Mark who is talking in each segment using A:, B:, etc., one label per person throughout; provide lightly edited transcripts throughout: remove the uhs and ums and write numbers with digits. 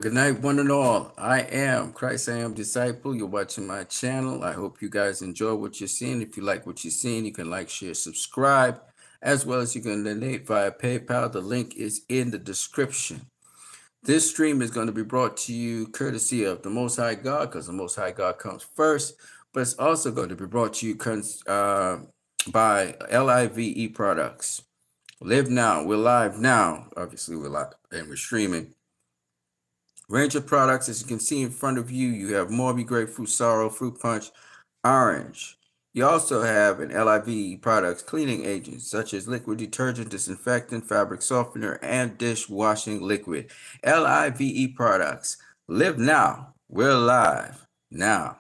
A: Good night, one and all. I am Christ. I am disciple. You're watching my channel. I hope you guys enjoy what you're seeing. If you like what you're seeing, you can like, share, subscribe, as well as you can donate via PayPal. The link is in the description. This stream is going to be brought to you courtesy of the Most High God, because the Most High God comes first. But it's also going to be brought to you by LIVE Products. Live now. We're live now. Obviously, we're live and we're streaming. Range of products, as you can see in front of you, you have Morby Grapefruit Sorrow, Fruit Punch, Orange. You also have an LIVE products cleaning agents such as liquid detergent, disinfectant, fabric softener, and dishwashing liquid. LIVE products. Live now. We're live now.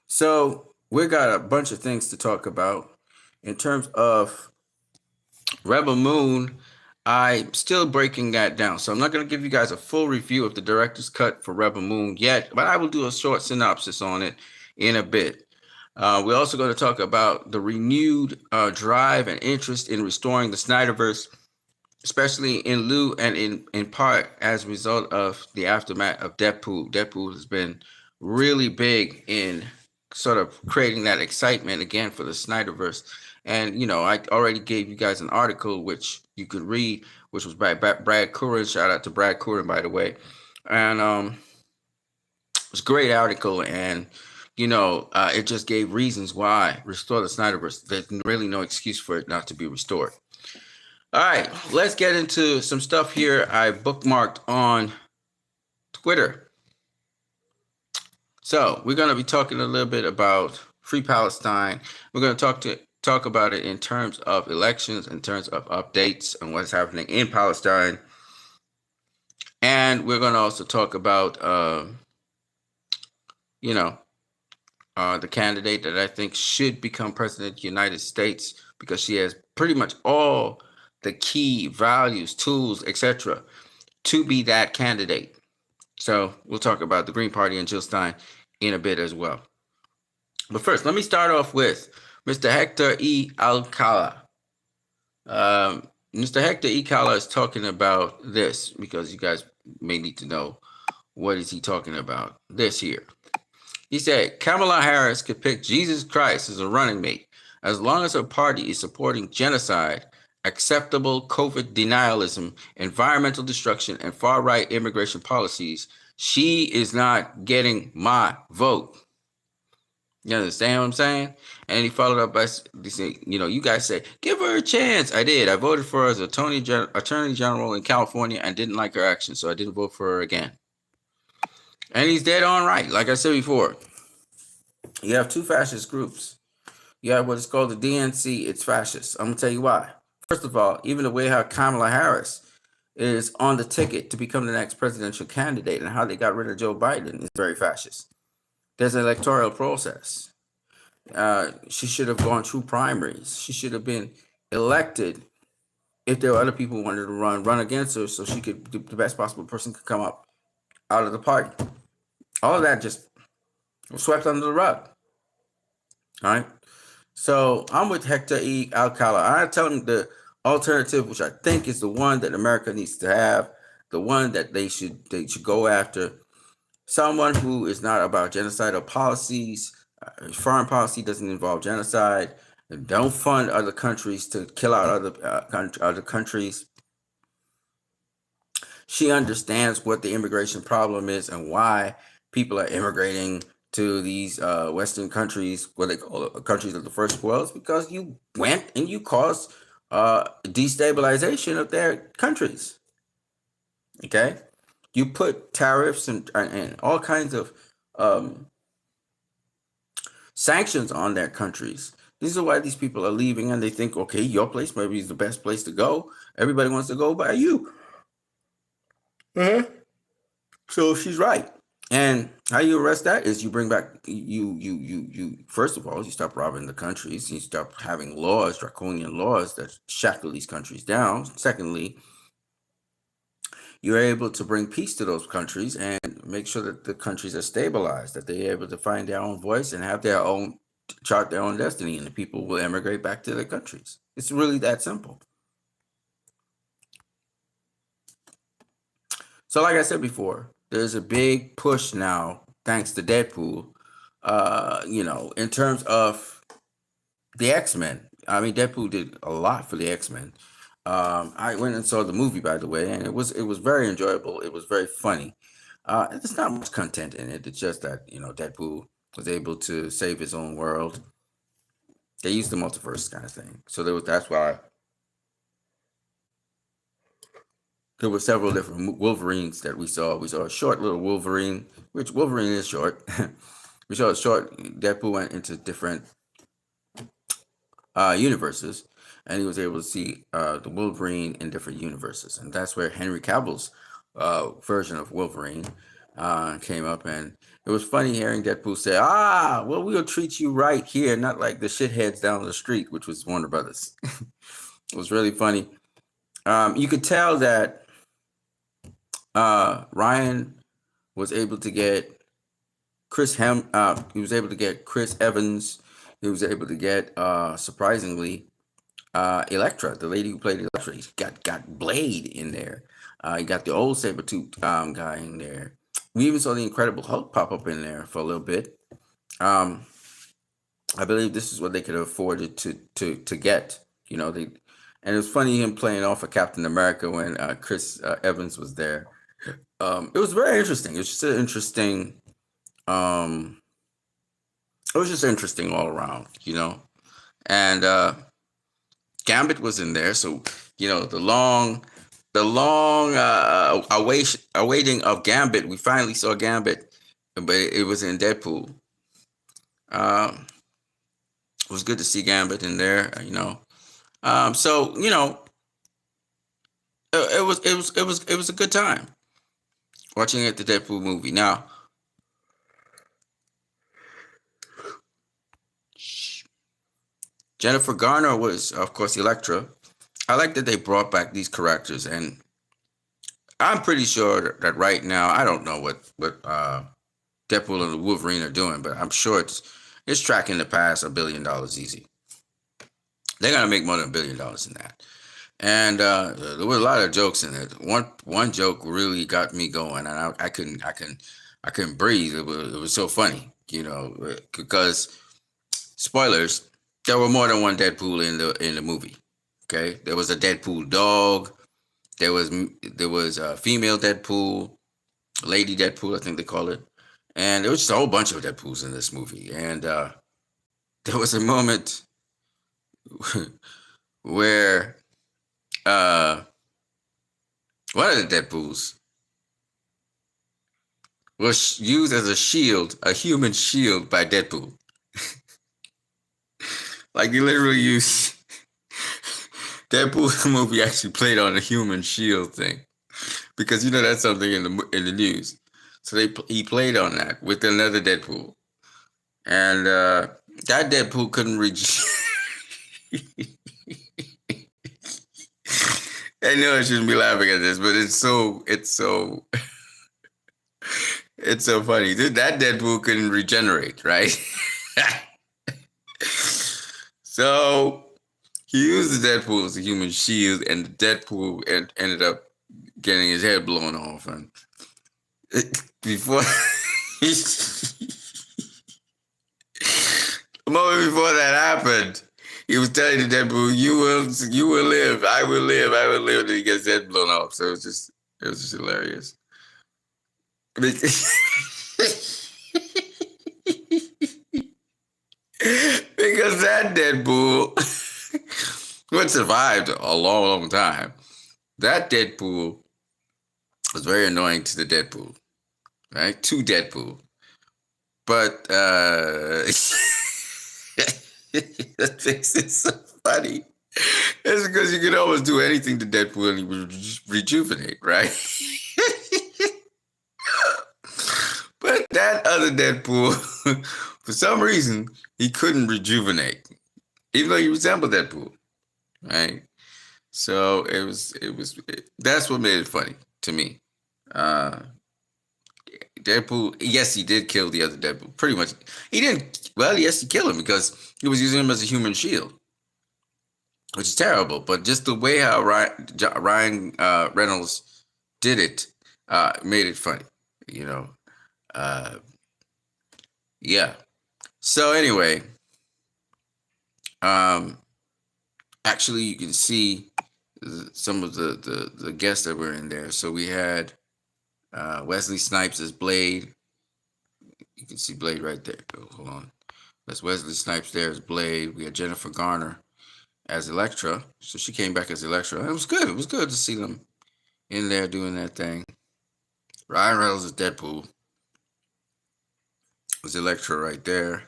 A: So we got a bunch of things to talk about in terms of Rebel Moon. I'm still breaking that down, so I'm not going to give you guys a full review of the director's cut for Rebel Moon yet, but I will do a short synopsis on it in a bit. We're also going to talk about the renewed drive and interest in restoring the Snyderverse, especially in lieu and in part as a result of the aftermath of Deadpool. Deadpool has been really big in sort of creating that excitement again for the Snyderverse. And I already gave you guys an article which you could read, which was by Brad Curran. Shout out to Brad Curran, by the way. And it was a great article, and it just gave reasons why restore the Snyderverse. There's really no excuse for it not to be restored. All right, let's get into some stuff here I bookmarked on Twitter. So we're going to be talking a little bit about Free Palestine. We're going to talk about it in terms of elections, in terms of updates on what's happening in Palestine. And we're going to also talk about, the candidate that I think should become president of the United States, because she has pretty much all the key values, tools, etc., to be that candidate. So we'll talk about the Green Party and Jill Stein in a bit as well. But first, let me start off with Mr. Hector E. Alcala. Mr. Hector E. Alcala is talking about this, because you guys may need to know what is he talking about. This here. He said, Kamala Harris could pick Jesus Christ as a running mate as long as her party is supporting genocide, acceptable COVID denialism, environmental destruction, and far-right immigration policies. She is not getting my vote. You understand what I'm saying? And he followed up by saying, you guys say, give her a chance. I did. I voted for her as Attorney General in California and didn't like her action, so I didn't vote for her again. And he's dead on right. Like I said before, you have two fascist groups. You have what is called the DNC. It's fascist. I'm going to tell you why. First of all, even the way how Kamala Harris is on the ticket to become the next presidential candidate and how they got rid of Joe Biden is very fascist. There's an electoral process. She should have gone through primaries. She should have been elected if there were other people who wanted to run against her, so she could, the best possible person could come up out of the party. All of that just was swept under the rug. All right. So I'm with Hector E. Alcala. I tell him the alternative, which I think is the one that America needs to have, the one that they should go after. Someone who is not about genocidal policies. Foreign policy doesn't involve genocide. Don't fund other countries to kill out other countries. She understands what the immigration problem is and why people are immigrating to these Western countries, what they call countries of the first world, is because you went and you caused destabilization of their countries. Okay? You put tariffs and all kinds of sanctions on their countries. This is why these people are leaving, and they think, okay, your place maybe is the best place to go. Everybody wants to go by you. So she's right. And how you arrest that is you bring back you first of all, you stop robbing the countries, you stop having laws, draconian laws that shackle these countries down. Secondly, you're able to bring peace to those countries and make sure that the countries are stabilized, that they're able to find their own voice and have their own, chart their own destiny, and the people will emigrate back to their countries. It's really that simple. So, like I said before, there's a big push now, thanks to Deadpool. In terms of the X-Men. I mean, Deadpool did a lot for the X-Men. I went and saw the movie, by the way, and it was very enjoyable. It was very funny. There's not much content in it. It's just that Deadpool was able to save his own world. They used the multiverse kind of thing, so that's why there were several different Wolverines that we saw. We saw a short little Wolverine, which Wolverine is short. We saw a short. Deadpool went into different universes, and he was able to see the Wolverine in different universes, and that's where Henry Cavill's version of Wolverine came up, and it was funny hearing Deadpool say, "Ah, well, we'll treat you right here, not like the shitheads down the street," which was Warner Brothers. It was really funny. You could tell that Ryan was able to get he was able to get Chris Evans. He was able to get surprisingly Elektra, the lady who played Elektra. He got Blade in there. He got the old Sabretooth guy in there. We even saw the Incredible Hulk pop up in there for a little bit. I believe this is what they could have afforded to get. And it was funny him playing off of Captain America when Chris Evans was there. It was very interesting. It was just an interesting. It was just interesting all around, and Gambit was in there, so the long awaiting of Gambit. We finally saw Gambit, but it was in Deadpool. It was good to see Gambit in there, So it was a good time watching the Deadpool movie. Now, Jennifer Garner was, of course, Elektra. I like that they brought back these characters, and I'm pretty sure that right now, I don't know what Deadpool and the Wolverine are doing, but I'm sure it's tracking to pass $1 billion easy. They're gonna make more than $1 billion in that. And there were a lot of jokes in it. One joke really got me going, and I couldn't breathe. It was so funny, because spoilers. There were more than one Deadpool in the movie. Okay, there was a Deadpool dog. There was a female Deadpool, Lady Deadpool, I think they call it, and there was just a whole bunch of Deadpools in this movie. And there was a moment where one of the Deadpools was used as a shield, a human shield by Deadpool. Like, you literally used Deadpool movie actually played on the human shield thing, because that's something in the news. So he played on that with another Deadpool, and that Deadpool couldn't reach. I know I shouldn't be laughing at this, but it's so it's so funny. That Deadpool couldn't regenerate, right? So he used the Deadpool as a human shield, and the Deadpool ended up getting his head blown off. And before a moment before that happened, he was telling the Deadpool, "You will live. I will live. I will live." And he gets his head blown off. So it was just hilarious. Because that Deadpool, who survived a long, long time, that Deadpool was very annoying to the Deadpool, right? To Deadpool. But that makes it so funny. It's because you can almost do anything to Deadpool and he would rejuvenate, right? But that other Deadpool, for some reason, he couldn't rejuvenate, even though he resembled Deadpool, right? So that's what made it funny to me. Deadpool, yes, he did kill the other Deadpool. Pretty much, he didn't. Well, yes, he killed him because he was using him as a human shield, which is terrible. But just the way how Ryan Reynolds did it, made it funny, you know. Uh, yeah. So anyway, um, actually, you can see some of the guests that were in there. So we had Wesley Snipes as Blade. You can see Blade right there. Oh, hold on. That's Wesley Snipes there as Blade. We had Jennifer Garner as Elektra. So she came back as Elektra. It was good. It was good to see them in there doing that thing. Ryan Reynolds as Deadpool. Was Elektra right there.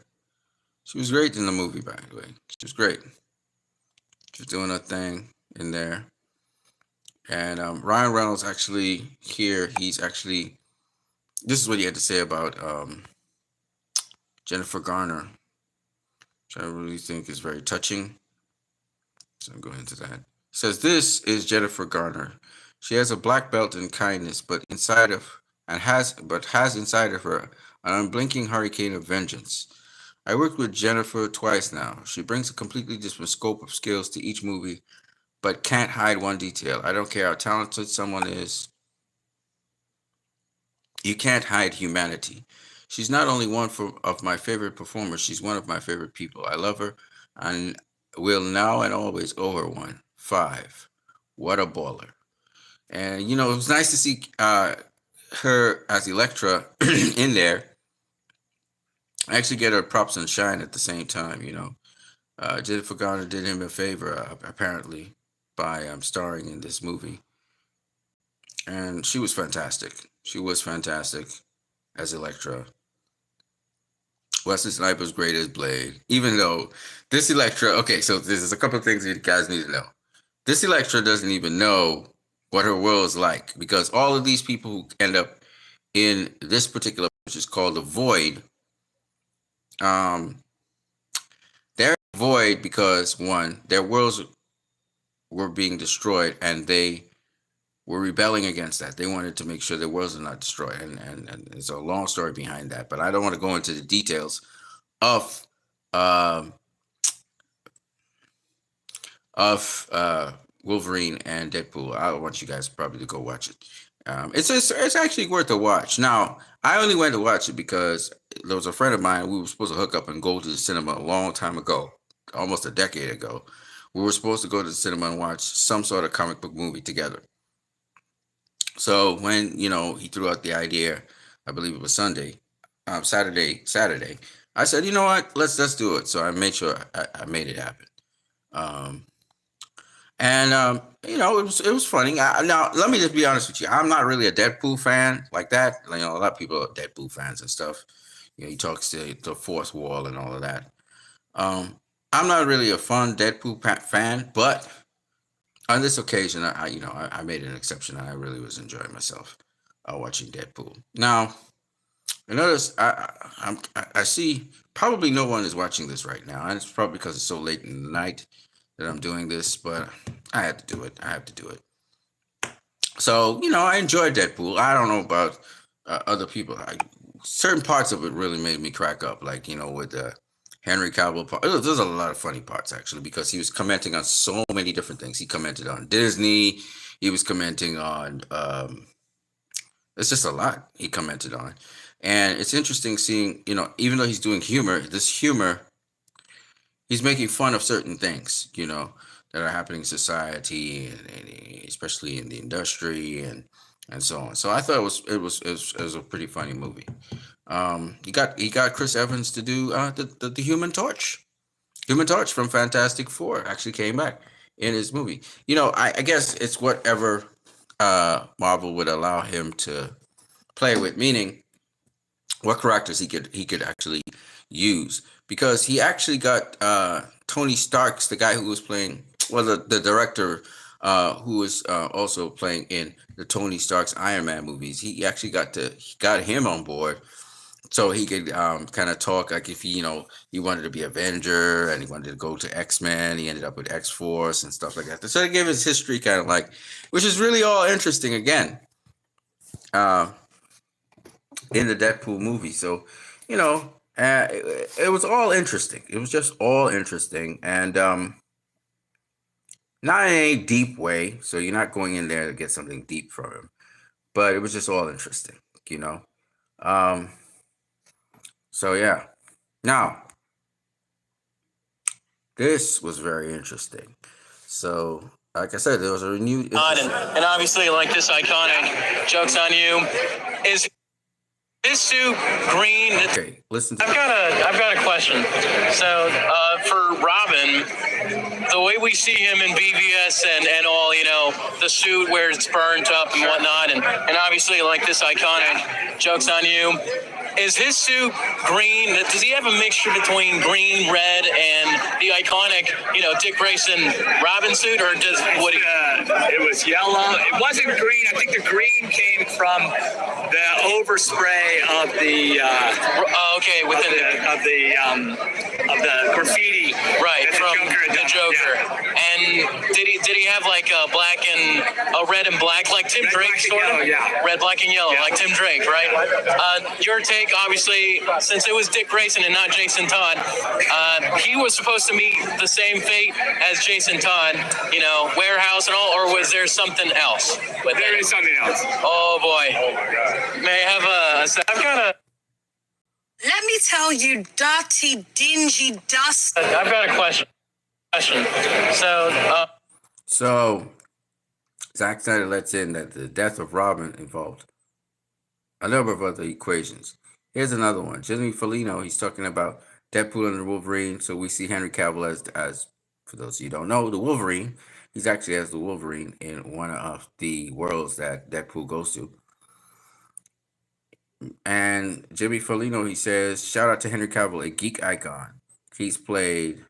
A: She was great in the movie, by the way. She was great. She was doing her thing in there. And Ryan Reynolds actually here, he's actually, this is what he had to say about Jennifer Garner, which I really think is very touching. So I'm going into that. He says, "This is Jennifer Garner. She has a black belt in kindness, but has inside of her an unblinking hurricane of vengeance. I worked with Jennifer twice now. She brings a completely different scope of skills to each movie, but can't hide one detail. I don't care how talented someone is. You can't hide humanity. She's not only of my favorite performers, she's one of my favorite people. I love her and will now and always owe her one. 5. What a baller." And, you know, it was nice to see her as Elektra in there. I actually get her props and shine at the same time, you know. Jennifer Garner did him a favor, apparently, by starring in this movie. And she was fantastic. She was fantastic as Elektra. Wesley Snipes was great as Blade, even though this Elektra, okay, so there's a couple of things you guys need to know. This Elektra doesn't even know what her world is like, because all of these people who end up in this particular, which is called the Void, they're void because, one, their worlds were being destroyed and they were rebelling against that. They wanted to make sure their worlds are not destroyed, and there's a long story behind that, but I don't want to go into the details of Wolverine and Deadpool. I want you guys probably to go watch it. It's actually worth a watch. Now, I only went to watch it because there was a friend of mine. We were supposed to hook up and go to the cinema a long time ago, almost a decade ago. We were supposed to go to the cinema and watch some sort of comic book movie together. So when, you know, he threw out the idea, I believe it was Saturday, I said, you know what, let's do it. So I made sure I made it happen. And you know, it was funny. Now, let me just be honest with you. I'm not really a Deadpool fan like that. You know, a lot of people are Deadpool fans and stuff. You know, he talks to the fourth wall and all of that. I'm not really a fun Deadpool fan, but on this occasion, I made an exception, and I really was enjoying myself watching Deadpool. Now, I notice I see probably no one is watching this right now, and it's probably because it's so late in the night that I'm doing this, but I had to do it. I have to do it. So, you know, I enjoyed Deadpool. I don't know about other people. Certain parts of it really made me crack up, like, you know, with the Henry Cavill part. There's a lot of funny parts, actually, because he was commenting on so many different things. He commented on Disney. He was commenting on, it's just a lot he commented on. And it's interesting seeing, you know, even though he's doing humor, he's making fun of certain things, you know, that are happening in society, and especially in the industry and so on. So I thought it was a pretty funny movie. He got Chris Evans to do the Human Torch. Human Torch from Fantastic Four actually came back in his movie. You know, I guess it's whatever Marvel would allow him to play with, meaning what characters he could actually use, because he actually got Tony Stark's, the guy who was playing, well, the director who was also playing in the Tony Stark's Iron Man movies. He actually got him on board so he could kind of talk, like, if he wanted to be Avenger and he wanted to go to X-Men. He ended up with X-Force and stuff like that. So they gave his history kind of like, which is really all interesting again. In the Deadpool movie. So, you know, it was all interesting. It was just all interesting. And not in a deep way. So you're not going in there to get something deep from him. but it was just all interesting, you know. So yeah. Now, this was very interesting. So, like I said, there was a renewed
B: and obviously, like this iconic "Joke's on You" is this suit green.
A: Okay, listen to
B: I've got a question. So, for Robin, the way we see him in BVS and all, you know, the suit where it's burnt up and whatnot, and obviously, like this iconic "Joke's on You." Is his suit green? Does he have a mixture between green, red, and the iconic, you know, Dick Grayson Robin suit, or does Woody?
C: It was yellow. It wasn't green. I think the green came from the overspray of the.
B: Okay, within
C: of the graffiti.
B: Right,
C: that
B: from the Joker.
C: Yeah.
B: And did he have like a black and a red and black, like Tim
C: Red,
B: Drake,
C: black,
B: sort
C: and
B: of?
C: yellow, yeah.
B: Red, black, and yellow,
C: Yeah.
B: like Tim Drake, right? Your take, obviously, since it was Dick Grayson and not Jason Todd, he was supposed to meet the same fate as Jason Todd, you know, warehouse and all, or was there something else with
C: There
B: it?
C: is something else.
B: Oh boy.
C: Oh my God.
B: May I have I've got a
D: Let me tell you, dirty, dingy, dust.
B: I've got a question.
A: So, Zack Snyder lets in that the death of Robin involved a number of other equations. Here's another one. Jimmy Fallino, he's talking about Deadpool and the Wolverine. So we see Henry Cavill as for those of you who don't know, the Wolverine. He's actually as the Wolverine in one of the worlds that Deadpool goes to. And Jimmy Fallino, he says, shout out to Henry Cavill, a geek icon. He's played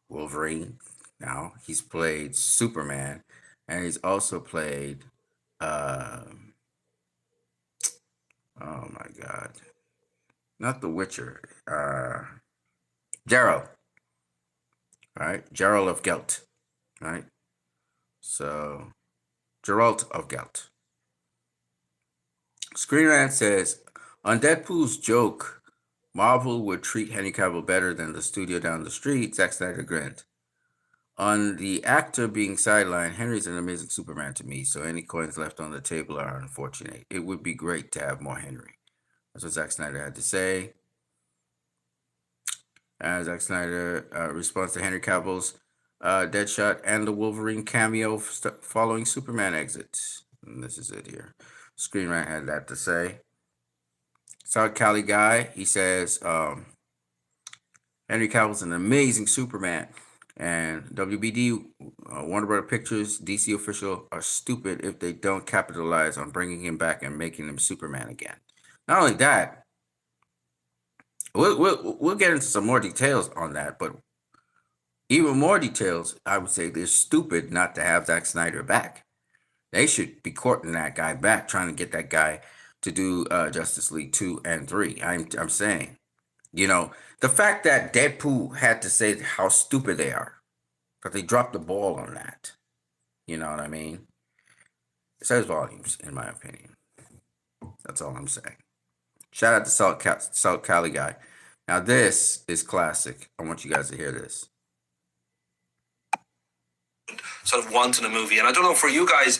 A: Wolverine. Now he's played Superman, and he's also played oh my God, not The Witcher, Geralt. Right, Geralt of Gelt. Right, so Geralt of Gelt. Screen Rant says, on Deadpool's joke, Marvel would treat Henry Cavill better than the studio down the street, Zack Snyder grinned. On the actor being sidelined, Henry's an amazing Superman to me, so any coins left on the table are unfortunate. It would be great to have more Henry. That's what Zack Snyder had to say. Zack Snyder responds to Henry Cavill's Deadshot and the Wolverine cameo following Superman exits. And this is it here. Screen Rant had that to say. South Cali guy, he says, Henry Cavill's an amazing Superman. And WBD, Warner Brother Pictures, DC official are stupid if they don't capitalize on bringing him back and making him Superman again. Not only that, we'll get into some more details on that, but even more details, I would say they're stupid not to have Zack Snyder back. They should be courting that guy back, trying to get that guy to do Justice League 2 and 3. I'm saying, you know, the fact that Deadpool had to say how stupid they are, that they dropped the ball on that, you know what I mean? It says volumes, in my opinion. That's all I'm saying. Shout out to South Cali guy. Now this is classic. I want you guys to hear this.
E: Sort of wanting a movie, and I don't know for you guys.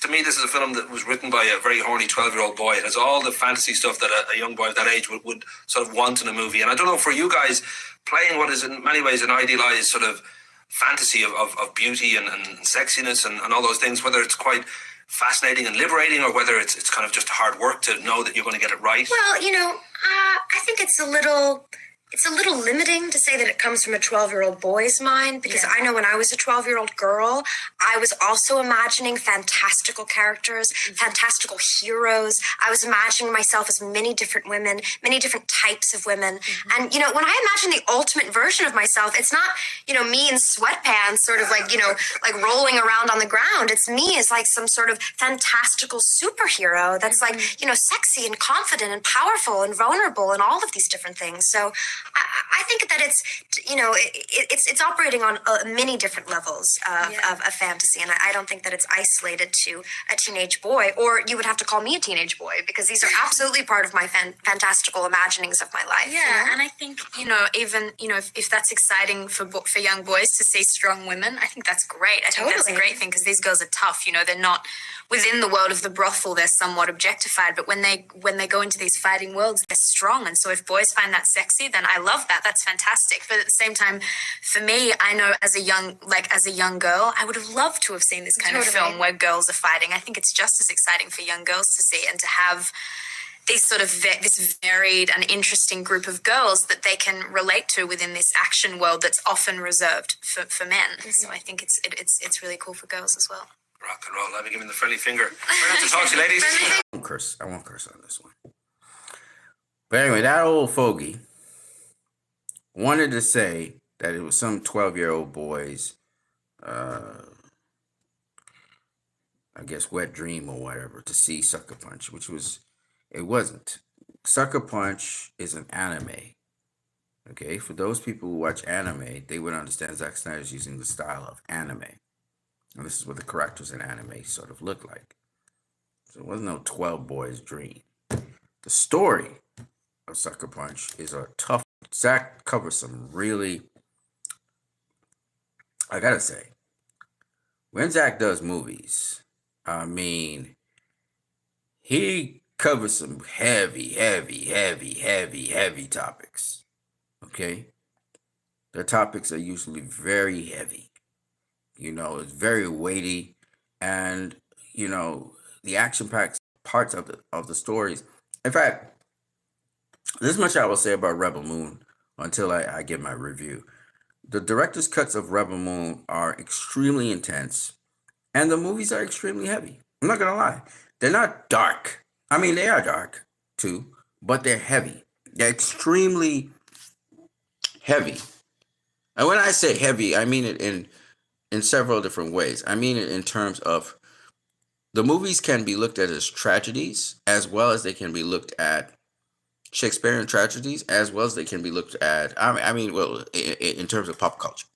E: To me, this is a film that was written by a very horny 12-year-old boy. It has all the fantasy stuff that a young boy of that age would sort of want in a movie. And I don't know for you guys, playing what is in many ways an idealized sort of fantasy of beauty and sexiness and all those things, whether it's quite fascinating and liberating or whether it's kind of just hard work to know that you're going to get it right.
D: Well, you know, I think it's a little limiting to say that it comes from a 12-year-old boy's mind, because I know when I was a 12-year-old girl, I was also imagining fantastical characters, fantastical heroes. I was imagining myself as many different women, many different types of women. And, you know, when I imagine the ultimate version of myself, it's not, you know, me in sweatpants sort of like, you know, like rolling around on the ground. It's me as like some sort of fantastical superhero that's like, you know, sexy and confident and powerful and vulnerable and all of these different things. So I think that it's, it's operating on many different levels of fantasy, and I don't think that it's isolated to a teenage boy, or you would have to call me a teenage boy, because these are absolutely part of my fantastical imaginings of my life.
F: Yeah, and I think even if that's exciting for young boys to see strong women, I think that's great. I think that's a great thing, because these girls are tough. They're not within the world of the brothel. They're somewhat objectified, but when they go into these fighting worlds, they're strong. And so if boys find that sexy, then I love that. That's fantastic. But at the same time, for me, I know as a young girl, I would have loved to have seen this kind of film where girls are fighting. I think it's just as exciting for young girls to see, and to have these sort of this varied and interesting group of girls that they can relate to within this action world that's often reserved for men. Mm-hmm. So I think it's really cool for girls as well.
E: Rock and roll. I'll be giving the friendly finger. We're going to talk to you, ladies.
A: I won't curse on this one. But anyway, that old fogey wanted to say that it was some 12-year-old boy's, I guess, wet dream or whatever to see Sucker Punch, it wasn't. Sucker Punch is an anime. Okay, for those people who watch anime, they would understand Zack Snyder's using the style of anime. And this is what the characters in anime sort of look like. So it wasn't no 12 boys dream. The story of Sucker Punch is a tough. Zack covers some really, I gotta say, when Zack does movies, he covers some heavy topics. Okay? The topics are usually very heavy. It's very weighty, and the action-packed parts of the stories. In fact, this much I will say about Rebel Moon until I give my review. The director's cuts of Rebel Moon are extremely intense, and the movies are extremely heavy. I'm not gonna lie; they're not dark. They are dark too, but they're heavy. They're extremely heavy. And when I say heavy, I mean it in several different ways. I mean it in terms of the movies can be looked at as tragedies, as well as they can be looked at Shakespearean tragedies, as well as they can be looked at, in terms of pop culture.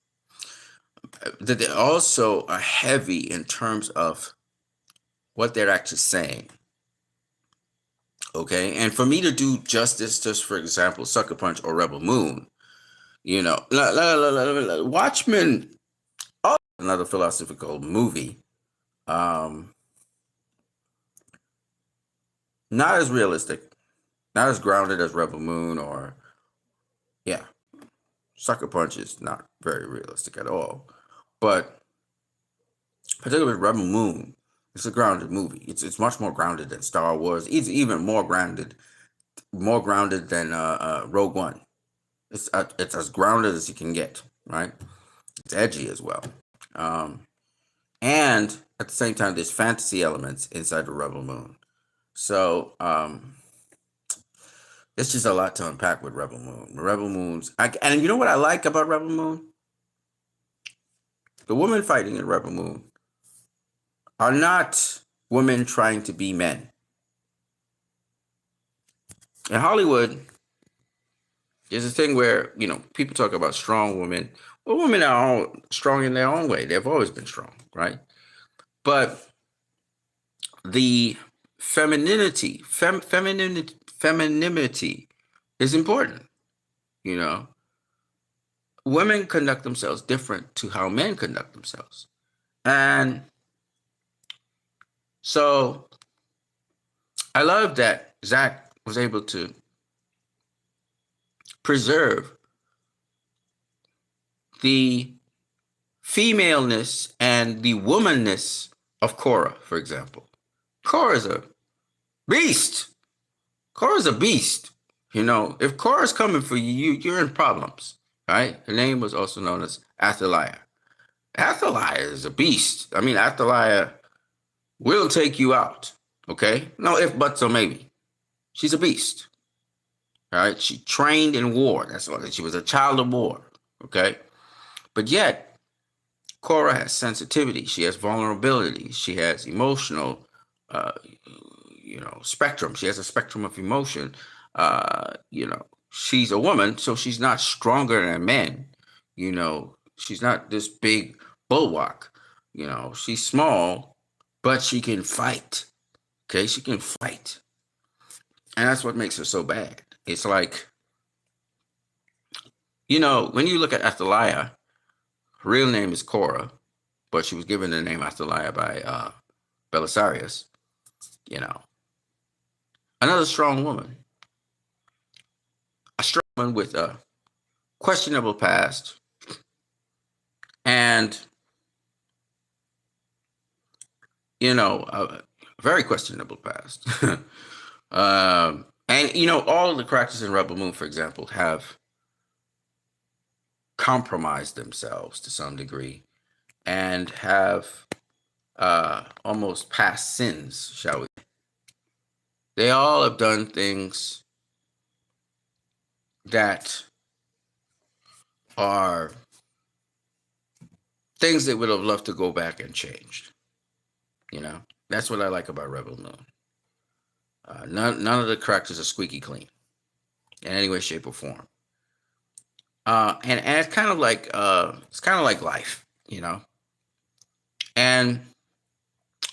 A: That they also are heavy in terms of what they're actually saying. Okay, and for me to do justice, just for example, Sucker Punch or Rebel Moon, Watchmen, another philosophical movie, not as realistic, not as grounded as Rebel Moon, Sucker Punch is not very realistic at all. But particularly with Rebel Moon, it's a grounded movie. It's much more grounded than Star Wars. It's even more grounded than Rogue One. It's as grounded as you can get, right? It's edgy as well. And at the same time, there's fantasy elements inside the Rebel Moon. So it's just a lot to unpack with Rebel Moon. Rebel Moon's, and you know what I like about Rebel Moon? The women fighting in Rebel Moon are not women trying to be men. In Hollywood, there's a thing where, people talk about strong women. Well, women are all strong in their own way. They've always been strong, right? But the femininity is important, Women conduct themselves different to how men conduct themselves. And so I love that Zack was able to preserve the femaleness and the womanness of Korra, for example. Korra's a beast. Korra's a beast. If Korra's coming for you, you're in problems, right? Her name was also known as Athaliah. Athaliah is a beast. Athaliah will take you out, okay? No if, buts, or maybe. She's a beast, right? She trained in war. That's what she was, a child of war, okay? But yet, Korra has sensitivity. She has vulnerability. She has emotional, spectrum. She has a spectrum of emotion. she's a woman, so she's not stronger than men. You know, she's not this big bulwark. You know, she's small, but she can fight. Okay, she can fight. And that's what makes her so bad. It's like, you know, when you look at Athaliah, her real name is Korah, but she was given the name Athaliah by Belisarius. You know, another strong woman. A strong woman with a questionable past and, you know, a very questionable past. And, you know, all of the characters in Rebel Moon, for example, have compromised themselves to some degree and have almost past sins, shall we? They all have done things that are things they would have loved to go back and changed. You know, that's what I like about Rebel Moon. None of the characters are squeaky clean in any way, shape, or form. And it's kind of like life, you know. And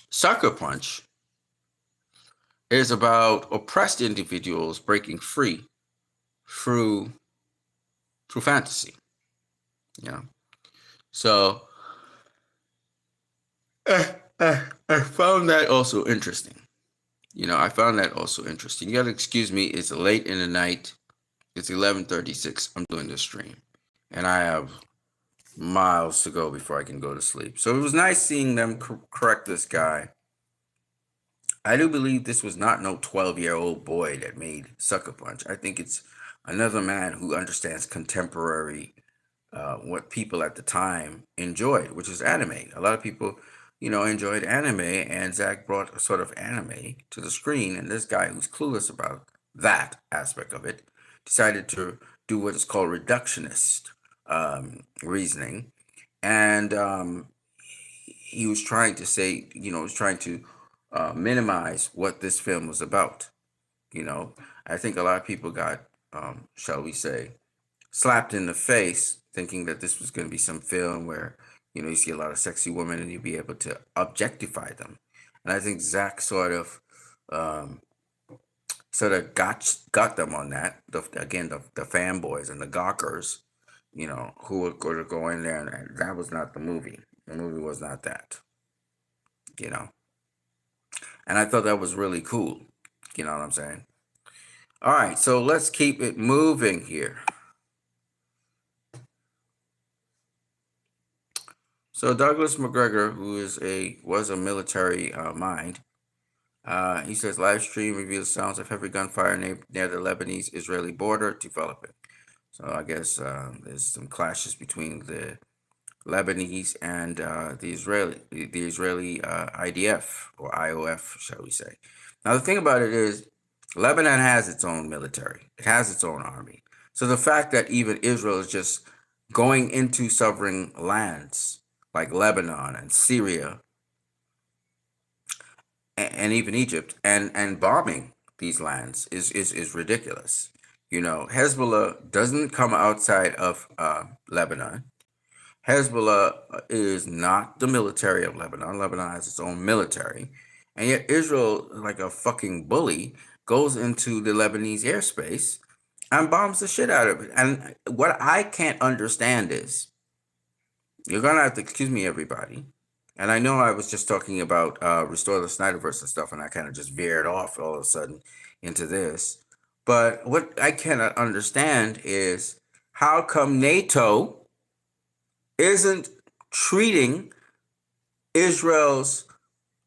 A: Sucker Punch is about oppressed individuals breaking free through fantasy, you know. So I found that also interesting. You know, I found that also interesting. You got to excuse me. It's late in the night. It's 11:36. I'm doing this stream, and I have miles to go before I can go to sleep. So it was nice seeing them correct this guy. I do believe this was not no 12-year-old boy that made Sucker Punch. I think it's another man who understands contemporary, what people at the time enjoyed, which is anime. A lot of people, you know, enjoyed anime, and Zach brought a sort of anime to the screen, and this guy who's clueless about that aspect of it decided to do what is called reductionist reasoning, and he was trying to say, you know, was trying to minimize what this film was about. You know, I think a lot of people got, shall we say, slapped in the face thinking that this was going to be some film where, you know, you see a lot of sexy women and you'd be able to objectify them. And I think Zach sort of got them on that. The fanboys and the gawkers, you know, who were going to go in there, and that was not the movie. The movie was not that, you know. And I thought that was really cool. You know what I'm saying? All right, so let's keep it moving here. So Douglas McGregor, who was a military mind, he says live stream reveals sounds of heavy gunfire near the Lebanese-Israeli border developing. So I guess there's some clashes between the Lebanese and the Israeli IDF or IOF, shall we say. Now the thing about it is, Lebanon has its own military. It has its own army. So the fact that even Israel is just going into sovereign lands like Lebanon and Syria and even Egypt and bombing these lands is ridiculous. You know, Hezbollah doesn't come outside of Lebanon. Hezbollah is not the military of Lebanon. Lebanon has its own military. And yet Israel, like a fucking bully, goes into the Lebanese airspace and bombs the shit out of it. And what I can't understand is, you're going to have to excuse me, everybody. And I know I was just talking about Restore the Snyderverse and stuff, and I kind of just veered off all of a sudden into this. But what I cannot understand is, how come NATO isn't treating Israel's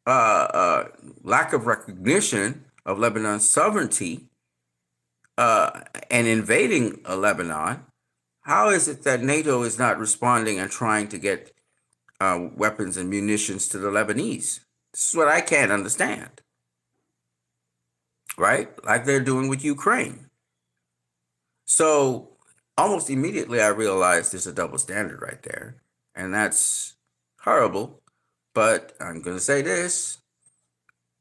A: lack of recognition of Lebanon's sovereignty and invading Lebanon? How is it that NATO is not responding and trying to get weapons and munitions to the Lebanese? This is what I can't understand. Right? Like they're doing with Ukraine. So almost immediately I realized there's a double standard right there. And that's horrible. But I'm going to say this.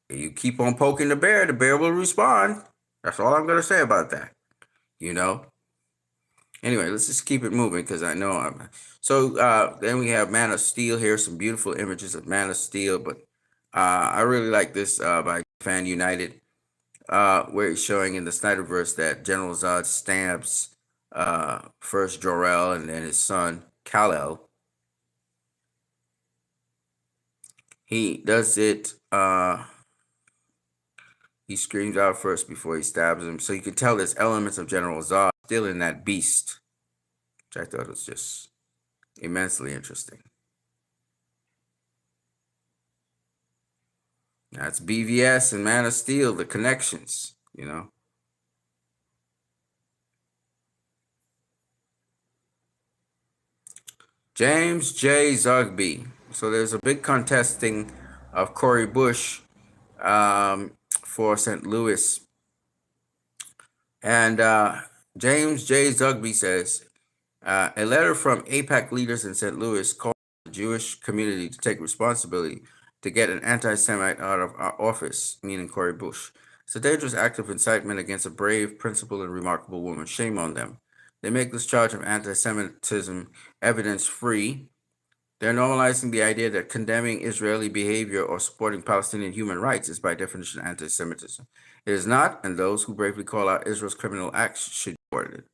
A: You keep on poking the bear will respond. That's all I'm going to say about that. you know. Anyway, let's just keep it moving because I know I'm. So then we have Man of Steel here, some beautiful images of Man of Steel, but I really like this by Fan United, where he's showing in the Snyderverse that General Zod stabs first Jor-El and then his son Kal-El. He does it. He screams out first before he stabs him, so you can tell there's elements of General Zod still in that beast, which I thought was just immensely interesting. That's BVS and Man of Steel, the connections, you know. James J. Zogby. So there's a big contesting of Cori Bush for St. Louis. And James J. Zogby says, a letter from AIPAC leaders in St. Louis called the Jewish community to take responsibility to get an anti-Semite out of our office, meaning Cori Bush. It's a dangerous act of incitement against a brave, principled, and remarkable woman. Shame on them. They make this charge of anti-Semitism evidence-free. They're normalizing the idea that condemning Israeli behavior or supporting Palestinian human rights is by definition anti-Semitism. It is not, and those who bravely call out Israel's criminal acts should be rewarded.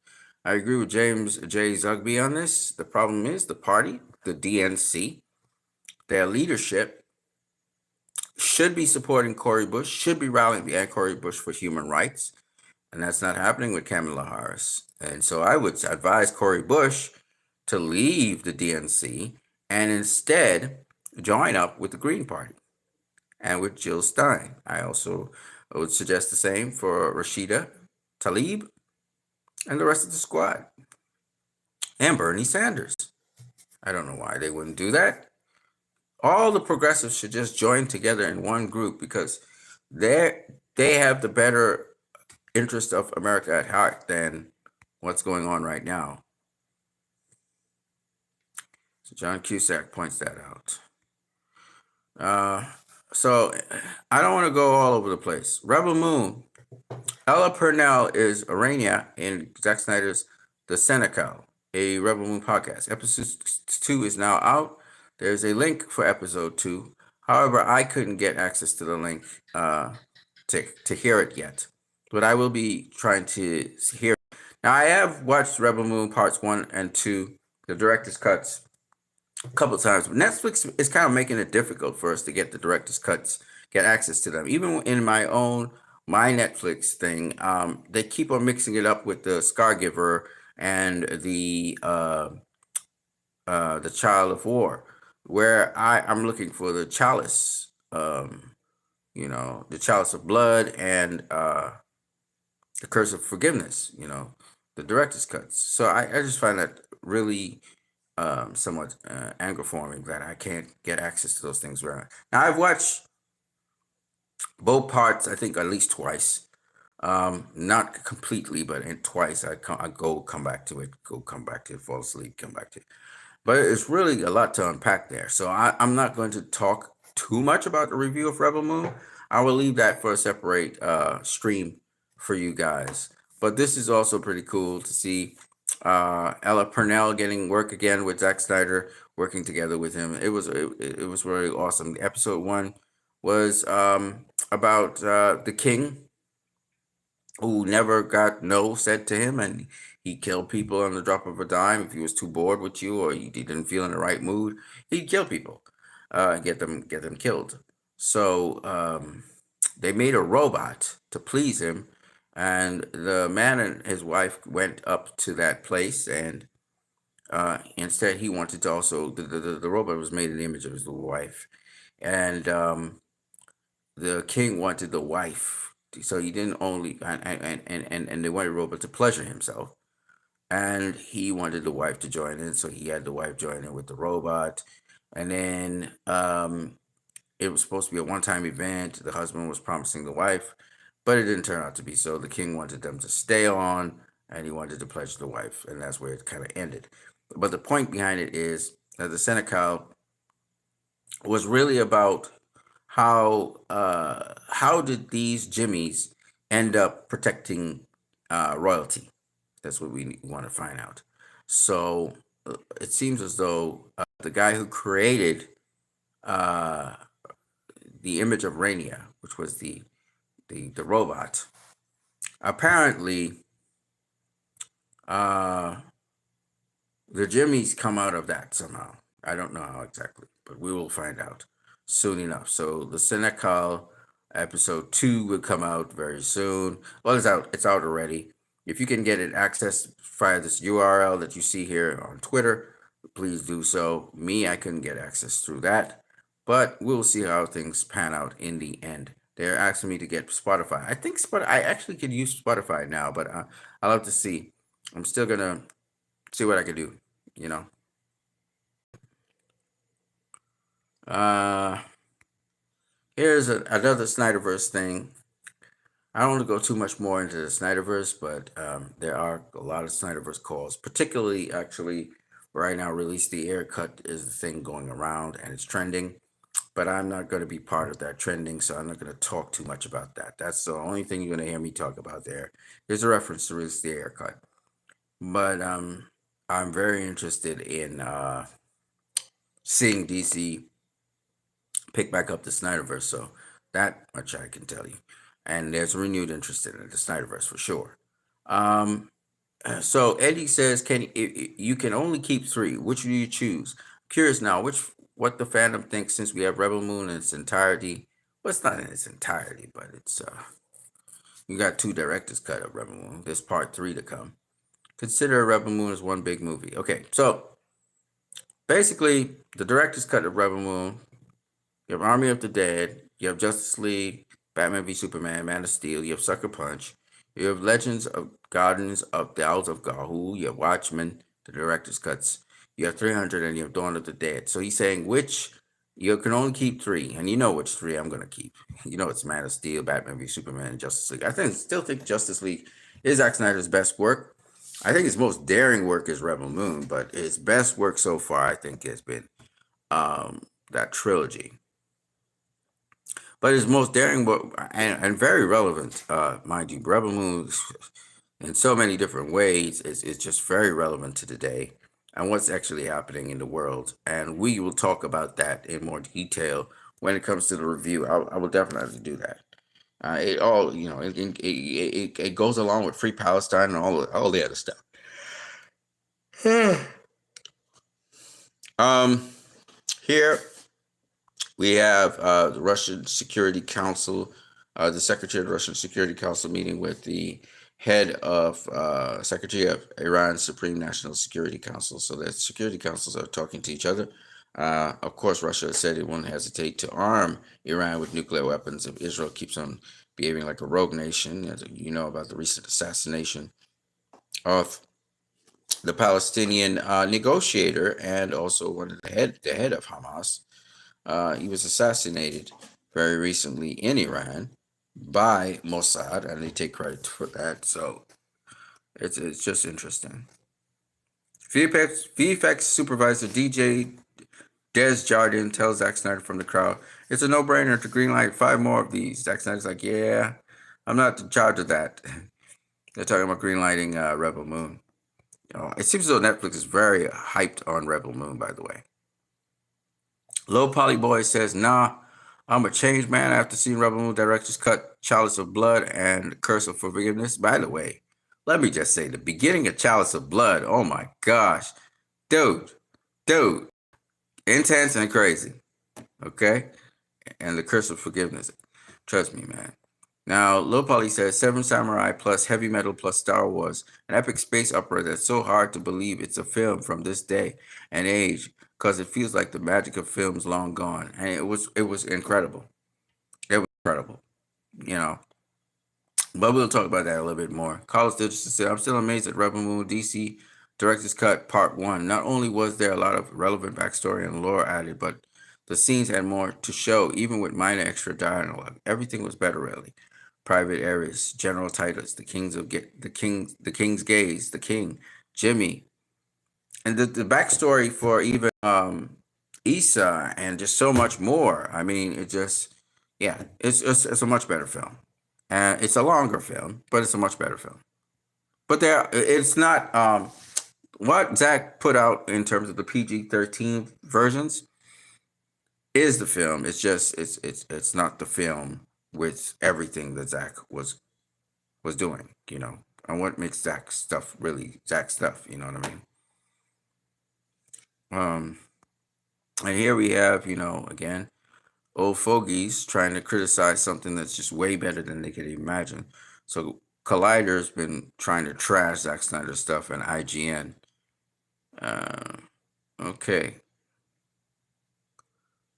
A: I agree with James J. Zogby on this. The problem is the party, the DNC, their leadership should be supporting Cori Bush, should be rallying behind Cori Bush for human rights, and that's not happening with Kamala Harris. And so I would advise Cori Bush to leave the DNC and instead join up with the Green Party and with Jill Stein. I also would suggest the same for Rashida Tlaib and the rest of the squad. And Bernie Sanders. I don't know why they wouldn't do that. All the progressives should just join together in one group because they have the better interest of America at heart than what's going on right now. So John Cusack points that out. So I don't want to go all over the place. Rebel Moon. Ella Purnell is Arania in Zack Snyder's The Senecal, a Rebel Moon podcast. Episode 2 is now out. There's a link for episode 2. However, I couldn't get access to the link to hear it yet, but I will be trying to hear it. Now, I have watched Rebel Moon parts 1 and 2, the director's cuts, a couple of times, but Netflix is kind of making it difficult for us to get the director's cuts, get access to them. Even in my Netflix thing, they keep on mixing it up with the Scargiver and the Child of War, where I'm looking for the Chalice, the Chalice of Blood and the Curse of Forgiveness, the director's cuts. So I just find that really somewhat anger-forming that I can't get access to those things. Now, I've watched both parts, I think, at least twice. Not completely, but twice. I come back to it, fall asleep, come back to it. But it's really a lot to unpack there. So I'm not going to talk too much about the review of Rebel Moon. I will leave that for a separate stream for you guys. But this is also pretty cool to see Ella Purnell getting work again with Zack Snyder, working together with him. It was really awesome. Episode 1 was about the king who never got no said to him, and he killed people on the drop of a dime. If he was too bored with you or he didn't feel in the right mood, he'd kill people, get them killed. So they made a robot to please him, and the man and his wife went up to that place, and instead he wanted to also, the robot was made in the image of his wife, and the king wanted the wife. So he didn't only, and they wanted the robot to pleasure himself, and he wanted the wife to join in. So he had the wife join in with the robot, and then it was supposed to be a one-time event. The husband was promising the wife, but it didn't turn out to be so. The king wanted them to stay on, and he wanted to pleasure the wife, and that's where it kind of ended. But the point behind it is that the Senecal was really about how did these Jimmies end up protecting royalty? That's what we want to find out. So it seems as though the guy who created the image of Rania, which was the robot, apparently the Jimmys come out of that somehow. I don't know how exactly, but we will find out soon enough. So the Senecal episode 2 will come out very soon. Well, it's out. It's out already. If you can get it accessed via this URL that you see here on Twitter, please do so. Me, I couldn't get access through that, but we'll see how things pan out in the end. They're asking me to get Spotify. I think I actually could use Spotify now, but I'll have to see. I'm still gonna see what I can do, you know. Here's another Snyderverse thing. I don't want to go too much more into the Snyderverse, but there are a lot of Snyderverse calls, particularly actually right now. Release the Air Cut is the thing going around and it's trending, but I'm not going to be part of that trending, so I'm not going to talk too much about that. That's the only thing you're going to hear me talk about there. Here's a reference to Release the Air Cut. But I'm very interested in seeing DC pick back up the Snyderverse, so that much I can tell you. And there's renewed interest in the Snyderverse for sure. So Eddie says, you can only keep 3. Which do you choose? Curious now, what the fandom thinks, since we have Rebel Moon in its entirety. Well, it's not in its entirety, but it's you got 2 director's cut of Rebel Moon. There's part 3 to come. Consider Rebel Moon as one big movie. Okay, so basically the director's cut of Rebel Moon, you have Army of the Dead, you have Justice League, Batman v Superman, Man of Steel, you have Sucker Punch, you have Legends of Guardians of the Owls of Ga'Hoole, you have Watchmen, the director's cuts, you have 300, and you have Dawn of the Dead. So he's saying you can only keep 3, and you know which 3 I'm going to keep. You know it's Man of Steel, Batman v Superman, and Justice League. I still think Justice League is Zack Snyder's best work. I think his most daring work is Rebel Moon, but his best work so far, I think, has been that trilogy. But his most daring work, and very relevant, mind you, Rebel Moon, in so many different ways, is just very relevant to today and what's actually happening in the world. And we will talk about that in more detail when it comes to the review. I will definitely do that. It all, you know, it goes along with Free Palestine and all the other stuff. Here we have the Russian Security Council, the Secretary of the Russian Security Council meeting with the head of Secretary of Iran's Supreme National Security Council. So the security councils are talking to each other. Of course, Russia said it won't hesitate to arm Iran with nuclear weapons if Israel keeps on behaving like a rogue nation. As you know about the recent assassination of the Palestinian negotiator and also one of the head of Hamas. He was assassinated very recently in Iran by Mossad, and they take credit for that. So it's just interesting. VFX supervisor DJ Des Jardin tells Zack Snyder from the crowd, "It's a no-brainer to greenlight 5 more of these." Zack Snyder's like, "Yeah, I'm not in charge of that." They're talking about greenlighting Rebel Moon. You know, it seems as though Netflix is very hyped on Rebel Moon, by the way. Low Poly Boy says, "Nah, I'm a changed man after seeing Rebel Moon director's cut, Chalice of Blood, and Curse of Forgiveness." By the way, let me just say, the beginning of Chalice of Blood, oh my gosh. Dude, intense and crazy, okay? And the Curse of Forgiveness, trust me, man. Now, Lil Poly says, 7 Samurai plus heavy metal plus Star Wars, an epic space opera that's so hard to believe it's a film from this day and age, because it feels like the magic of films long gone. And it was incredible. It was incredible, you know. But we'll talk about that a little bit more. Carlos Dickerson said, "I'm still amazed at Rebel Moon DC Director's Cut Part 1. Not only was there a lot of relevant backstory and lore added, but the scenes had more to show, even with minor extra dialogue. Everything was better, really. Private areas, General Titus, the King's Gaze, the King, Jimmy, and the backstory for even Issa, and just so much more. I mean, it's a much better film. It's a longer film, but it's a much better film. but it's not what Zach put out in terms of the PG-13 versions is the film. It's just it's not the film with everything that Zach was doing, you know, and what makes Zach stuff really Zach stuff, you know what I mean? And here we have, you know, again, old fogies trying to criticize something that's just way better than they could imagine. So Collider's been trying to trash Zack Snyder's stuff and IGN. Okay.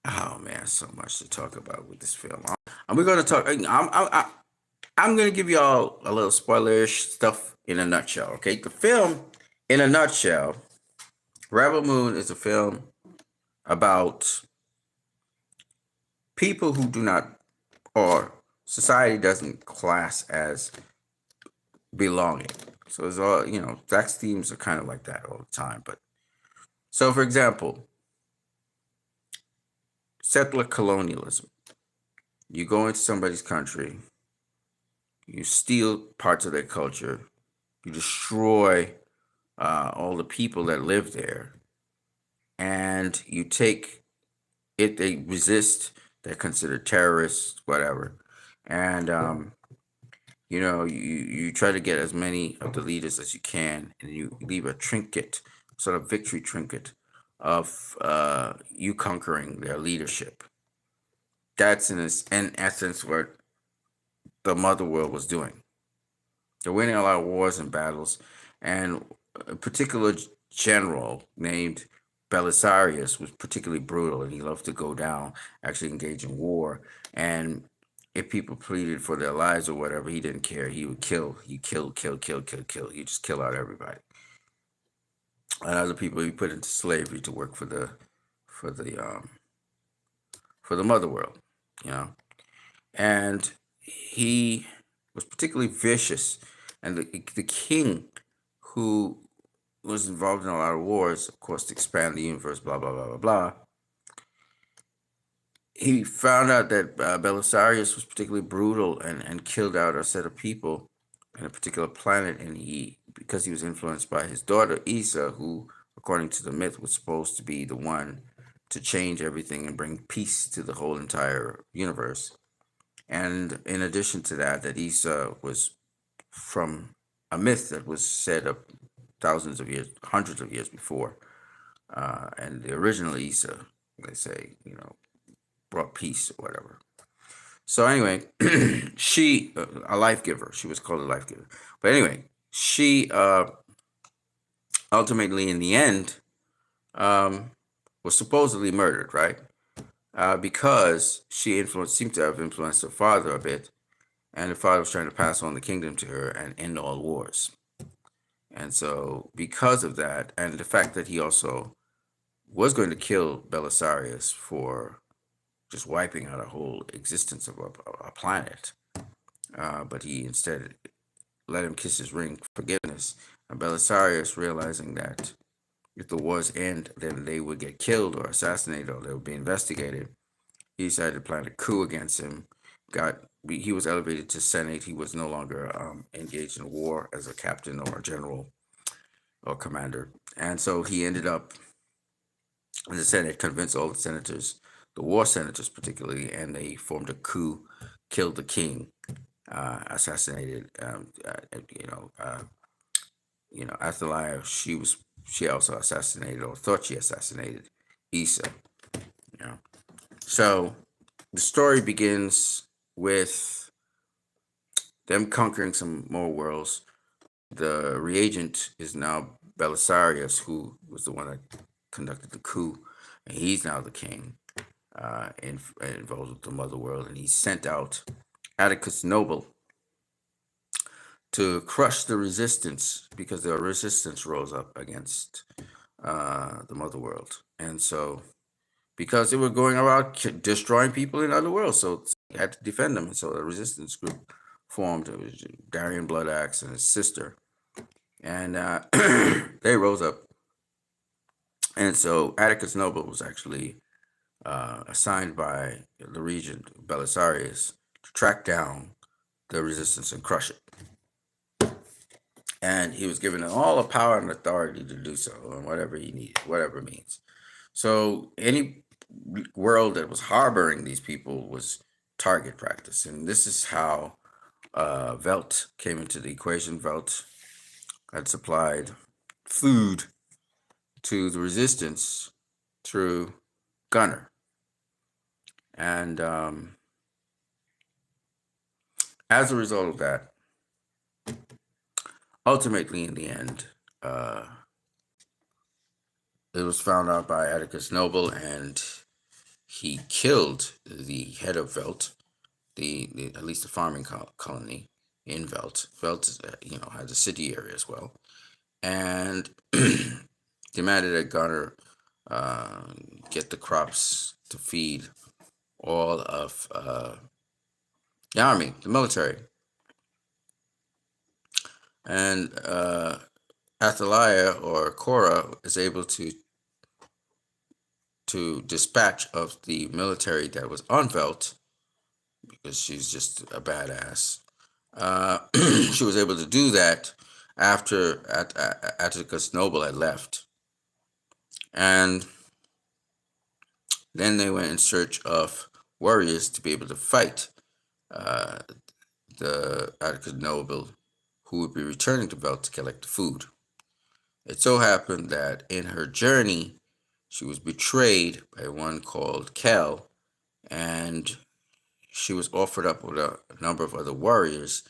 A: Oh man, so much to talk about with this film. And we're going to talk. I'm going to give you all a little spoilerish stuff in a nutshell. Okay, the film, in a nutshell, Rebel Moon is a film about people who do not, or society doesn't class as belonging. So it's all, you know, Zach's themes are kind of like that all the time. But so, for example, settler colonialism. You go into somebody's country, you steal parts of their culture, you destroy all the people that live there, and you take it. They resist. They're considered terrorists, whatever. And you know, you try to get as many of the leaders as you can, and you leave a trinket, sort of victory trinket, of you conquering their leadership. That's in essence what the Mother World was doing. They're winning a lot of wars and battles, and a particular general named Belisarius was particularly brutal, and he loved to go down, actually engage in war. And if people pleaded for their lives or whatever, he didn't care. He would kill. He kill. He just kill out everybody. And other people he put into slavery to work for the Mother World, you know. And he was particularly vicious, and the king, who was involved in a lot of wars, of course, to expand the universe, blah blah blah blah blah. He found out that Belisarius was particularly brutal and killed out a set of people in a particular planet, and because he was influenced by his daughter Issa, who, according to the myth, was supposed to be the one to change everything and bring peace to the whole entire universe. And in addition to that, that Issa was from a myth that was said of thousands of years, hundreds of years before, and the original Issa, they say, you know, brought peace or whatever. So anyway, she, a life giver, she was called a life giver. But anyway, she ultimately, in the end, was supposedly murdered, right? Because she seemed to have influenced her father a bit, and her father was trying to pass on the kingdom to her and end all wars. And so, because of that, and the fact that he also was going to kill Belisarius for just wiping out a whole existence of a planet, but he instead let him kiss his ring for forgiveness. And Belisarius, realizing that if the wars end, then they would get killed or assassinated, or they would be investigated, he decided to plan a coup against him. He was elevated to Senate. He was no longer engaged in war as a captain or a general or commander. And so he ended up in the Senate, convinced all the senators, the war senators particularly, and they formed a coup, killed the king, assassinated, Athaliah. She also assassinated, or thought she assassinated, Issa. You know, so the story begins with them conquering some more worlds. The reagent is now Belisarius, who was the one that conducted the coup, and he's now the king, involved with the Mother World, and he sent out Atticus Noble to crush the resistance, because the resistance rose up against the Mother World. And so, because they were going around destroying people in other worlds, so he had to defend them. And so the resistance group formed. It was Darian Bloodaxe and his sister, and they rose up. And so Atticus Noble was actually assigned by the regent Belisarius to track down the resistance and crush it. And he was given all the power and authority to do so, and whatever he needed, whatever means. So any world that was harboring these people was target practice. And this is how Velt came into the equation. Velt had supplied food to the resistance through Gunner. And as a result of that, ultimately in the end, it was found out by Atticus Noble, and he killed the head of Velt, the at least the farming colony in Velt. Velt, has a city area as well, and demanded that Gunner get the crops to feed all of the army, the military. And Athaliah, or Korah, is able to dispatch of the military that was on Velt, because she's just a badass. She was able to do that after Atticus Noble had left. And then they went in search of warriors to be able to fight the Atticus Noble, who would be returning to Velt to collect the food. It so happened that in her journey, she was betrayed by one called Kel, and she was offered up with a number of other warriors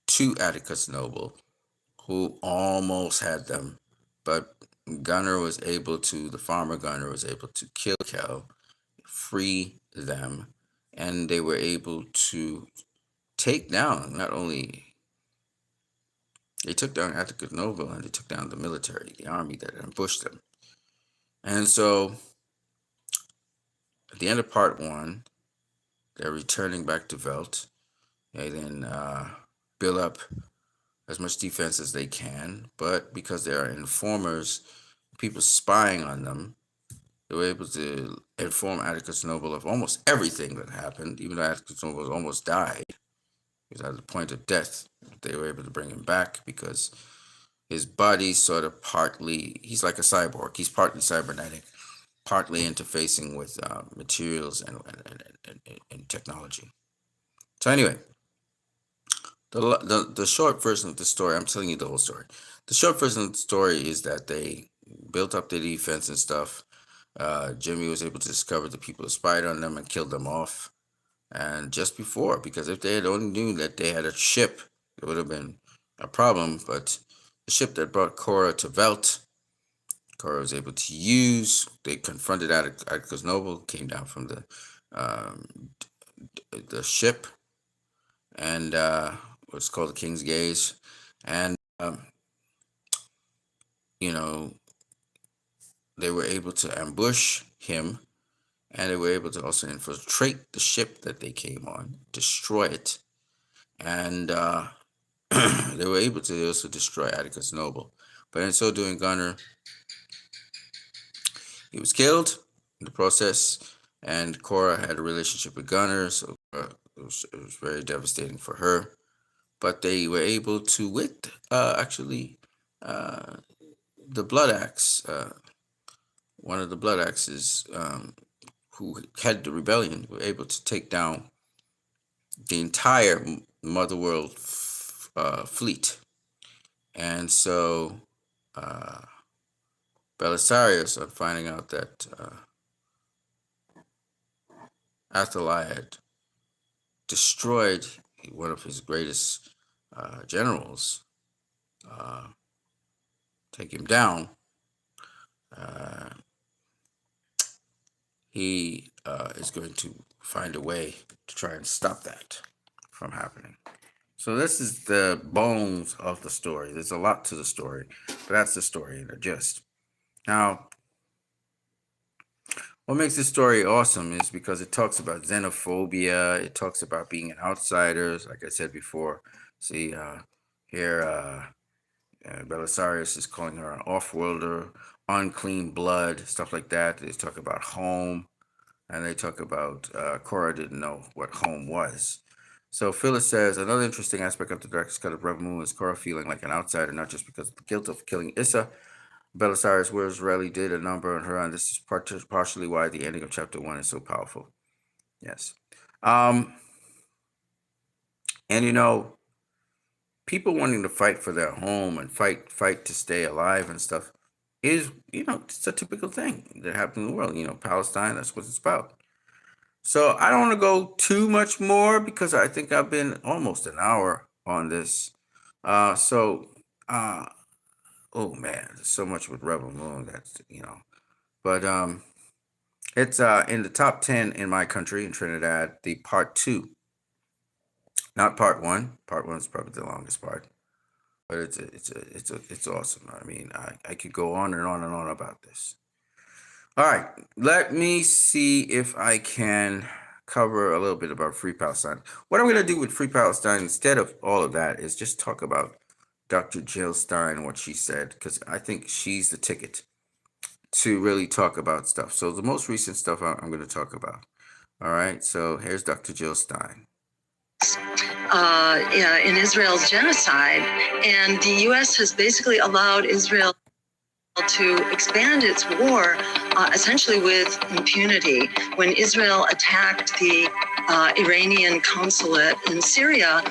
A: to Atticus Noble, who almost had them, but the farmer Gunner was able to kill Kel, free them, and they were able to take down they took down Atticus Noble, and they took down the military, the army that ambushed them. And so at the end of part 1, they're returning back to Velt. They then build up as much defense as they can, but because there are informers, people spying on them, they were able to inform Atticus Noble of almost everything that happened, even though Atticus Noble almost died. He was at the point of death. They were able to bring him back because his body's sort of he's like a cyborg. He's partly cybernetic, partly interfacing with materials and technology. So anyway, the short version of the story, I'm telling you the whole story. The short version of the story is that they built up their defense and stuff. Jimmy was able to discover the people who spied on them and killed them off. And just before, because if they had only knew that they had a ship, it would have been a problem. But the ship that brought Korah to Velt, Korah was able to use. They confronted Atticus Noble, came down from the ship, and what's called the King's Gaze, and they were able to ambush him, and they were able to also infiltrate the ship that they came on, destroy it, and they were able to also destroy Atticus Noble. But in so doing, Gunner, he was killed in the process, and Korah had a relationship with Gunner, so it was very devastating for her. But they were able to, with the Blood Axe, one of the Blood Axes, who had the rebellion, were able to take down the entire Motherworld fleet. And so Belisarius, on finding out that Athaliah had destroyed one of his greatest generals, take him down, he is going to find a way to try and stop that from happening. So this is the bones of the story. There's a lot to the story, but that's the story in a gist. Now, what makes this story awesome is because it talks about xenophobia. It talks about being an outsider, like I said before. See, here, Belisarius is calling her an off-worlder, unclean blood, stuff like that. They talk about home, and they talk about Korah didn't know what home was. So Phyllis says another interesting aspect of the director's cut of Rebel Moon is Korra feeling like an outsider, not just because of the guilt of killing Issa. Belisarius Willis Israeli did a number on her, and this is partially why the ending of chapter 1 is so powerful. Yes. And you know, people wanting to fight for their home and fight to stay alive and stuff is, you know, it's a typical thing that happens in the world. You know, Palestine, that's what it's about. So I don't want to go too much more because I think I've been almost an hour on this. Oh man, there's so much with Rebel Moon that's, you know, but it's in the top 10 in my country, in Trinidad, the part 2, not part 1. Part 1 is probably the longest part, but it's awesome. I mean, I could go on and on and on about this. All right, let me see if I can cover a little bit about Free Palestine. What I'm going to do with Free Palestine instead of all of that is just talk about Dr. Jill Stein, what she said, because I think she's the ticket to really talk about stuff. So the most recent stuff I'm going to talk about. All right, so here's Dr. Jill Stein.
G: In Israel's genocide, and the U.S. has basically allowed Israel to expand its war essentially with impunity. When Israel attacked the Iranian consulate in Syria,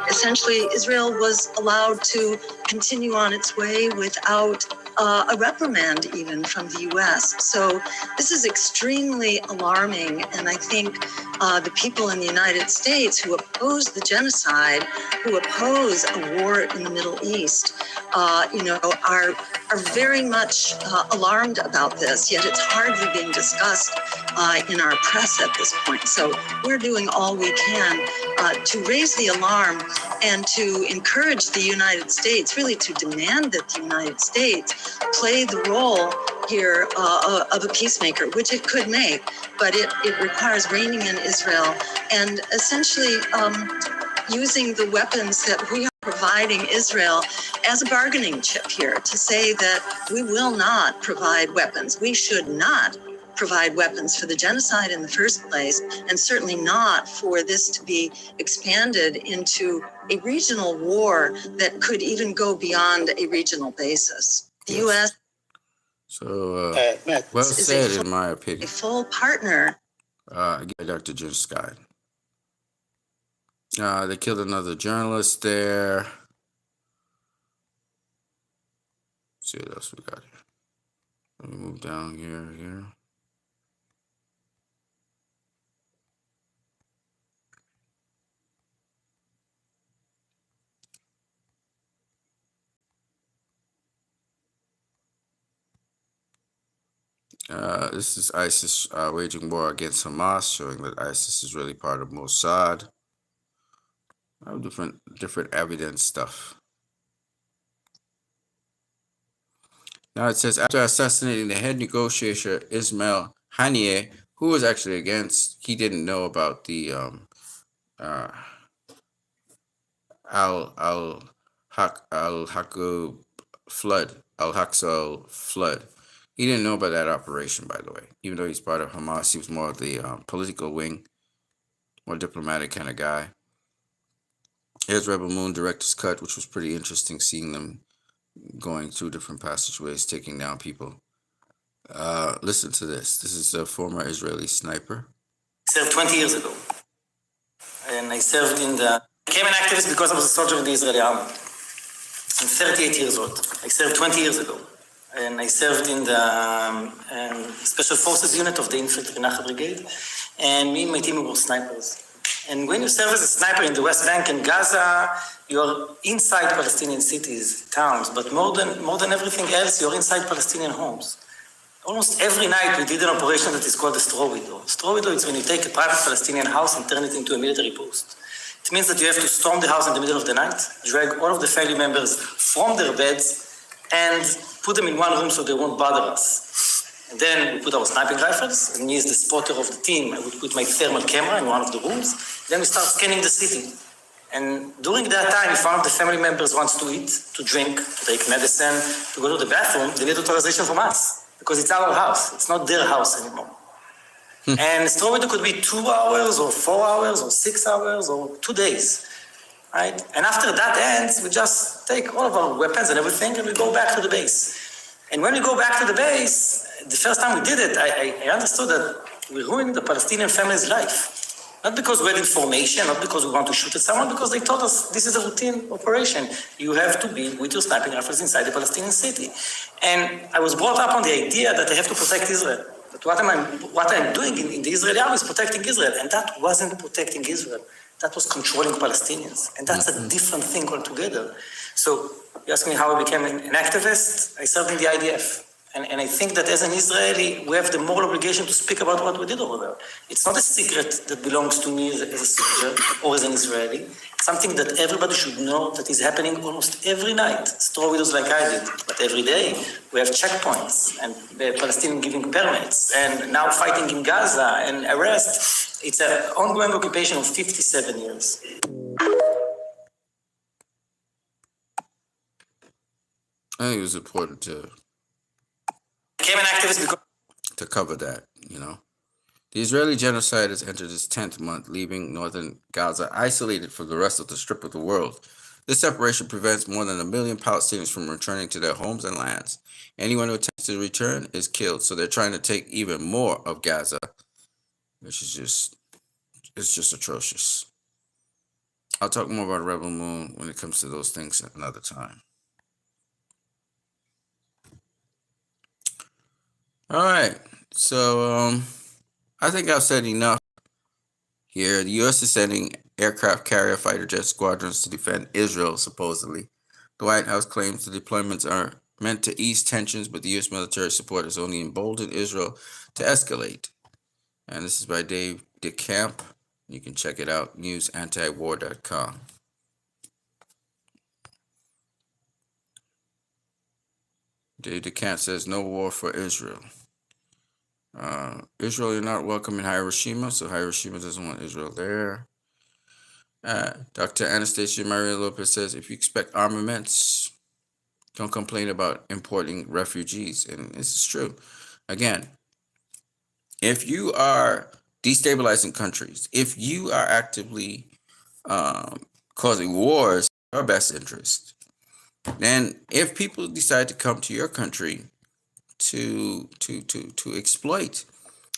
G: essentially Israel was allowed to continue on its way without a reprimand even from the U.S. So this is extremely alarming, and I think the people in the United States who oppose the genocide, who oppose a war in the Middle East, are very much alarmed about this, yet it's hardly being discussed in our press at this point. So we're doing all we can to raise the alarm and to encourage the United States, really to demand that the United States play the role here of a peacemaker, which it could make, but it requires reining in Israel and essentially using the weapons that we are providing Israel as a bargaining chip here to say that we will not provide weapons. We should not provide weapons for the genocide in the first place, and certainly not for this to be expanded into a regional war that could even go beyond a regional basis. The U.S.
A: So, well said, in my opinion.
G: A full partner.
A: Dr. Jill Stein. They killed another journalist there. Let's see what else we got here. Let me move down here. This is ISIS waging war against Hamas, showing that ISIS is really part of Mossad. Different evidence stuff. Now it says, after assassinating the head negotiator Ismail Haniyeh, who was actually against, he didn't know about the Al-Aqsa flood. He didn't know about that operation, by the way. Even though he's part of Hamas, he was more of the political wing, more diplomatic kind of guy. Here's Rebel Moon director's cut, which was pretty interesting, seeing them going through different passageways, taking down people. Listen to this. This is a former Israeli sniper.
H: I served 20 years ago. And I served became an activist because I was a soldier in the Israeli army. I'm 38 years old. I served 20 years ago. And I served in the Special Forces unit of the Infantry Nacha Brigade. And me and my team were snipers. And when you serve as a sniper in the West Bank and Gaza, you're inside Palestinian cities, towns, but more than everything else, you're inside Palestinian homes. Almost every night we did an operation that is called a straw window. Straw window is when you take a private Palestinian house and turn it into a military post. It means that you have to storm the house in the middle of the night, drag all of the family members from their beds, and put them in one room so they won't bother us. And then we put our sniping rifles, and me as the spotter of the team, I would put my thermal camera in one of the rooms. Then we start scanning the city. And during that time, if one of the family members wants to eat, to drink, to take medicine, to go to the bathroom, they need authorization from us, because it's our house. It's not their house anymore. And straw widow could be 2 hours or 4 hours or 6 hours or 2 days, right? And after that ends, we just take all of our weapons and everything and we go back to the base. And when we go back to the base, the first time we did it, I understood that we ruined the Palestinian family's life. Not because we had information, not because we want to shoot at someone, because they told us this is a routine operation. You have to be with your sniping rifles inside the Palestinian city. And I was brought up on the idea that I have to protect Israel. That what I'm doing in the Israeli army is protecting Israel. And that wasn't protecting Israel. That was controlling Palestinians. And that's a different thing altogether. So you ask me how I became an activist? I served in the IDF. And I think that as an Israeli, we have the moral obligation to speak about what we did over there. It's not a secret that belongs to me as a soldier or as an Israeli. It's something that everybody should know that is happening almost every night. Straw widows like I did, but every day we have checkpoints and the Palestinians giving permits and now fighting in Gaza and arrest. It's an ongoing occupation of 57 years.
A: I think it was important to
H: Became an activist because
A: cover that, you know. The Israeli genocide has entered its 10th month, leaving northern Gaza isolated from the rest of the strip of the world. This separation prevents more than 1 million Palestinians from returning to their homes and lands. Anyone who attempts to return is killed, so they're trying to take even more of Gaza, which is just atrocious. I'll talk more about Rebel Moon when it comes to those things another time. All right, so I think I've said enough here. The U.S. is sending aircraft carrier fighter jet squadrons to defend Israel, supposedly. The White House claims the deployments are meant to ease tensions, but the U.S. military support has only emboldened Israel to escalate. And this is by Dave DeCamp. You can check it out, newsantiwar.com. Dave DeCamp says, no war for Israel. Israel, you're not welcome in Hiroshima, so Hiroshima doesn't want Israel there. Dr. Anastasia Maria Lopez says, if you expect armaments, don't complain about importing refugees. And this is true. Again, if you are destabilizing countries, if you are actively causing wars in your best interest, then if people decide to come to your country to exploit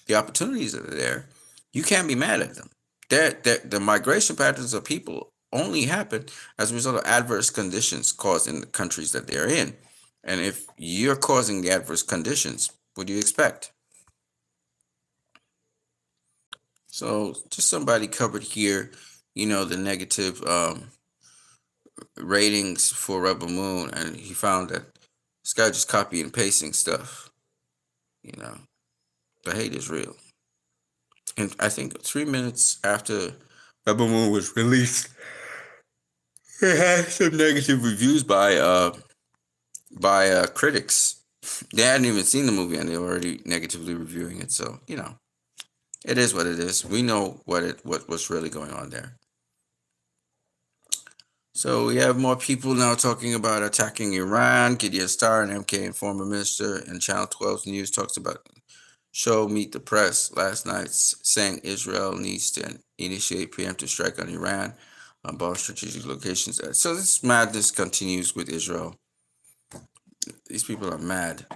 A: the opportunities that are there, you can't be mad at them. The migration patterns of people only happen as a result of adverse conditions caused in the countries that they're in. And if you're causing the adverse conditions, what do you expect? So just somebody covered here, you know, the negative ratings for Rebel Moon, and he found that this guy just copying and pasting stuff. You know, the hate is real. And I think 3 minutes after Rebel Moon was released, it had some negative reviews by critics. They hadn't even seen the movie and they were already negatively reviewing it. So, you know, it is what it is. We know what's really going on there. So we have more people now talking about attacking Iran. Gideon Starr, an MK and former minister, and Channel 12's news talks about show Meet the Press last night, saying Israel needs to initiate preemptive strike on Iran on bomb strategic locations. So this madness continues with Israel. These people are mad.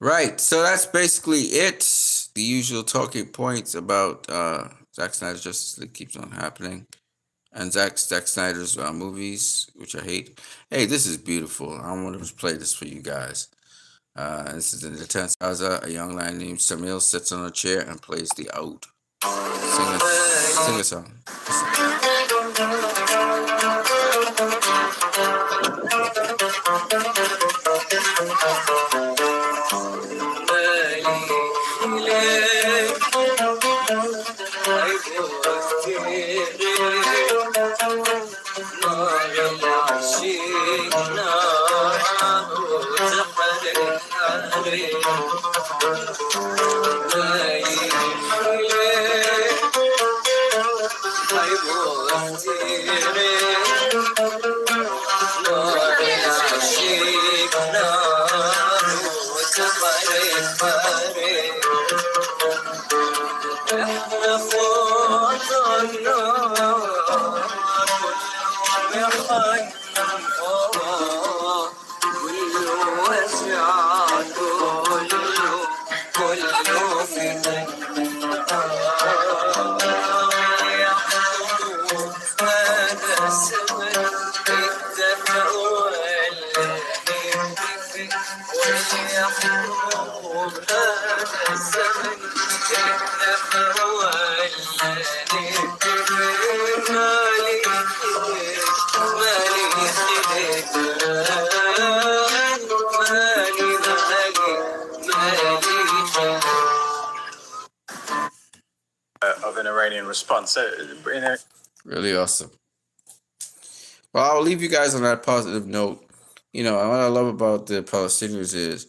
A: Right, so that's basically it. The usual talking points about Zack Snyder's Justice League keeps on happening. And Zack Snyder's movies, which I hate. Hey, this is beautiful. I want to play this for you guys. This is in the 10th Gaza. A young lad named Samil sits on a chair and plays the oud. Sing a song.
I: Of an Iranian response. So,
A: Really awesome. Well, I'll leave you guys on that positive note. You know, what I love about the Palestinians is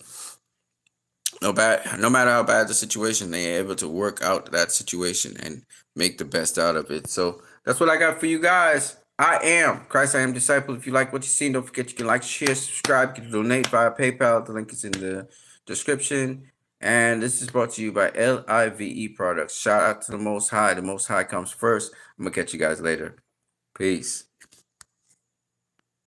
A: no matter how bad the situation, they're able to work out that situation and make the best out of it. So that's what I got for you guys. I am Christ, I am disciple. If you like what you seen, don't forget you can like, share, subscribe, you can donate via PayPal. The link is in the description. And this is brought to you by LIVE Products. Shout out to the Most High. The Most High comes first. I'm going to catch you guys later. Peace.